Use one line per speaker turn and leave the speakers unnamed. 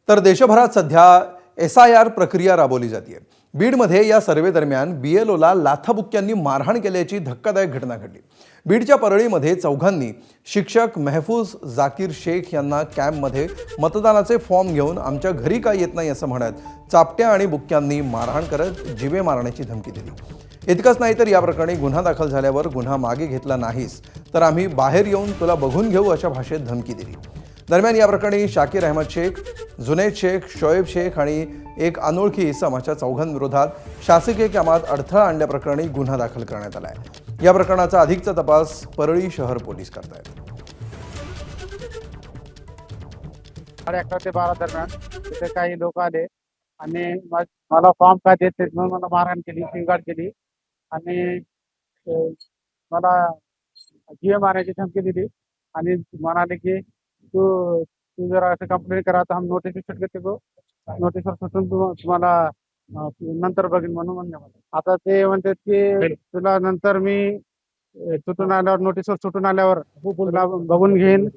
तर देशभरात सध्या SIR प्रक्रिया राबवली जाते। बीडमध्ये या सर्वे दरम्यान BLOला लाथाबुक्क्यांनी मारहाण केल्याची धक्कादायक घटना घडली। बीडच्या परळीमध्ये चौघांनी शिक्षक महफूज जाकीर शेख यांना कॅम्पमध्ये मतदानाचे फॉर्म घेऊन आमच्या घरी का येत नाही असं म्हणत चापट्या आणि बुक्क्यांनी मारहाण करत जीवे मारण्याची धमकी दिली। इतकंच नाही तर या प्रकरणी गुन्हा दाखल झाल्यावर गुन्हा मागे घेतला नाहीस तर आम्ही बाहेर येऊन तुला बघून घेऊ अशा भाषेत धमकी दिली। दरम्यान या प्रकरणी शाकीर अहमद शेख, जुनैद शेख, शोएब शेख आणि एक अनोळखी इसम अशा चौघांविरोधात शासकीय कामात अडथळा आणल्याप्रकरणी गुन्हा दाखल करण्यात आला आहे। या प्रकरणाचा अधिकचा तपास परळी शहर पोलीस करत आहेत।
11:30 ते 12 दरम्यान तिथे काही लोक आले आणि मला फॉर्म का देत नाहीत म्हणून मला मारहाण केली, शिवीगाळ केली आणि मला जीवे मारण्याची धमकी दिली आणि म्हणाले की तू तू जर असं कंप्लेंट करा तर हम नोटिस देते को नोटीसवर सुटून तुम्हाला नंतर बघीन म्हणून म्हणले मला। आता ते म्हणतात की तुला नंतर मी सुटून आल्यावर नोटीसवर सुटून आल्यावर तुला बघून घेईन